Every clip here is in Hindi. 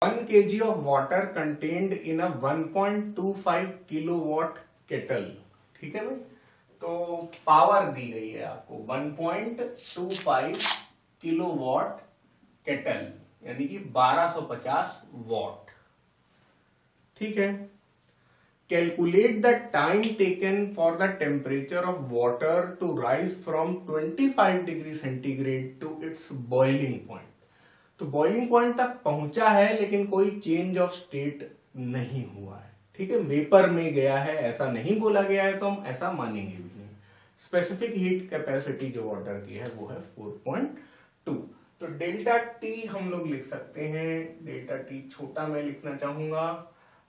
1 kg of water contained in a 1.25 kilowatt kettle. ठीक है भाई, तो पावर दी गई है आपको 1.25 किलोवाट केटल यानी कि 1250 वॉट। ठीक है, calculate the time taken for the temperature of water to rise from 25 degree centigrade to its boiling point. तो बॉइलिंग पॉइंट तक पहुंचा है लेकिन कोई चेंज ऑफ स्टेट नहीं हुआ है। ठीक है, वेपर में गया है ऐसा नहीं बोला गया है, तो हम ऐसा मानेंगे भी नहीं। स्पेसिफिक हीट कैपेसिटी जो वाटर की है वो है 4.2। तो डेल्टा टी हम लोग लिख सकते हैं, डेल्टा टी छोटा मैं लिखना चाहूंगा,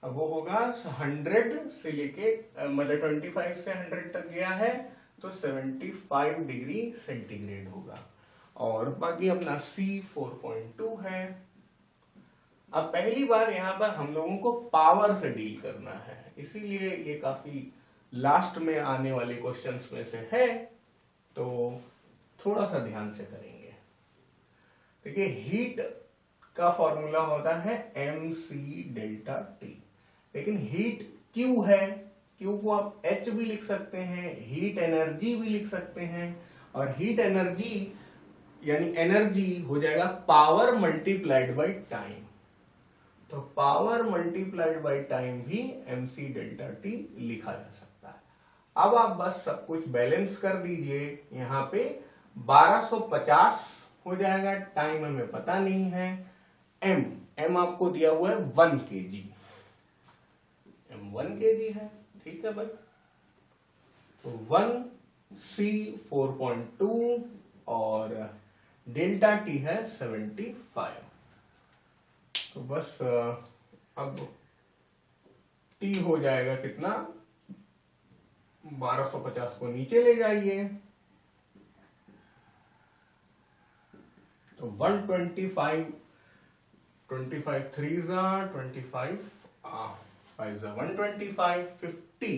अब वो होगा 100 से लेके मतलब 25 से 100 तक गया है तो 75 डिग्री सेंटीग्रेड होगा। और बाकी अपना C 4.2 है। अब पहली बार यहां पर हम लोगों को पावर से डील करना है, इसीलिए ये काफी लास्ट में आने वाले क्वेश्चंस में से है, तो थोड़ा सा ध्यान से करेंगे। देखिए, हीट का फॉर्मूला होता है mc डेल्टा टी, लेकिन हीट Q है, Q को आप H भी लिख सकते हैं, हीट एनर्जी भी लिख सकते हैं, और हीट एनर्जी यानी एनर्जी हो जाएगा पावर मल्टीप्लाइड बाई टाइम। तो पावर मल्टीप्लाइड बाई टाइम भी mc डेल्टा टी लिखा जा सकता है। अब आप बस सब कुछ बैलेंस कर दीजिए, यहां पे 1250 हो जाएगा, टाइम हमें पता नहीं है, m आपको दिया हुआ है 1 kg, m 1 kg है। ठीक है भाई, तो 1c 4.2 और डेल्टा टी है 75। तो बस अब टी हो जाएगा कितना, 1250 को नीचे ले जाइए तो 125, 25 3 25 5 125 50।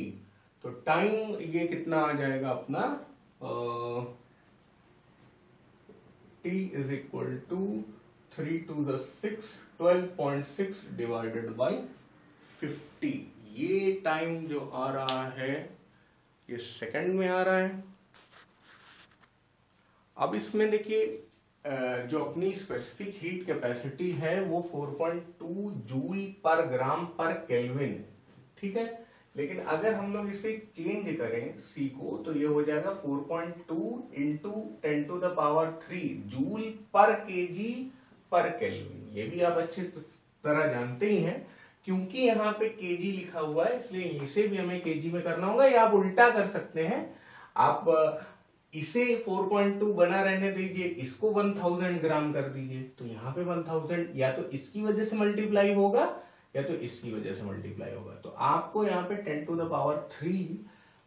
तो टाइम ये कितना आ जाएगा अपना, T is equal to 3 to the 6, 12.6 divided by 50। ये टाइम जो आ रहा है ये सेकंड में आ रहा है। अब इसमें देखिए, जो अपनी स्पेसिफिक हीट कैपेसिटी है वो 4.2 जूल पर ग्राम पर केल्विन। ठीक है, लेकिन अगर हम लोग इसे चेंज करें C को, तो ये हो जाएगा 4.2 into 10 to the power 3 joule per KG per kelvin. ये भी आप अच्छी तरह जानते ही हैं, क्योंकि यहाँ पे केजी लिखा हुआ है इसलिए इसे भी हमें केजी में करना होगा, या आप उल्टा कर सकते हैं, आप इसे 4.2 बना रहने दीजिए, इसको 1000 ग्राम कर दीजिए, तो यहाँ पे 1000 या तो इसकी वजह से मल्टीप्लाई होगा या तो इसकी वजह से मल्टीप्लाई होगा। तो आपको यहाँ पे 10 टू द पावर 3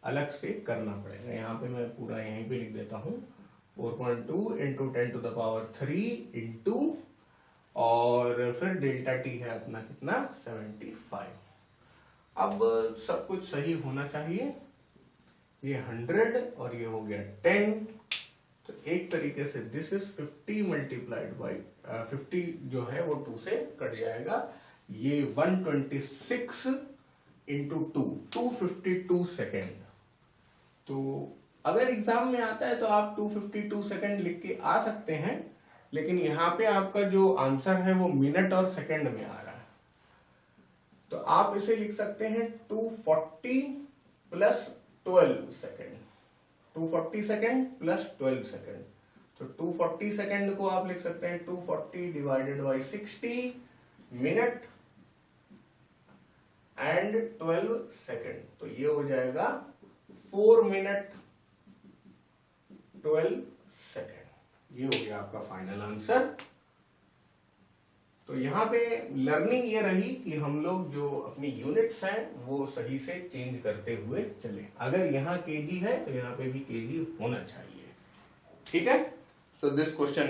अलग से करना पड़ेगा। यहाँ पे मैं पूरा यहीं पे लिख देता हूँ, 4.2 into 10 to the power 3 into, और फिर डेल्टा टी है अपना कितना 75। अब सब कुछ सही होना चाहिए, ये 100 और ये हो गया 10, तो एक तरीके से दिस इज 50 मल्टीप्लाइड बाई 50 जो है वो 2 से कट जाएगा, ये 126 इंटू 2, 252 सेकेंड। तो अगर एग्जाम में आता है तो आप 252 सेकेंड लिख के आ सकते हैं, लेकिन यहाँ पे आपका जो आंसर है वो मिनट और सेकेंड में आ रहा है, तो आप इसे लिख सकते हैं 240 plus 12 second, 240 second plus 12 second. तो 240 सेकेंड को आप लिख सकते हैं 240 divided by 60 minute and 12 second, तो ये हो जाएगा 4 मिनट 12 सेकेंड। ये हो गया आपका फाइनल आंसर। तो यहाँ पे लर्निंग ये रही कि हम लोग जो अपनी यूनिट्स हैं वो सही से चेंज करते हुए चले। अगर यहाँ केजी है तो यहाँ पे भी केजी होना चाहिए। ठीक है, सो दिस क्वेश्चन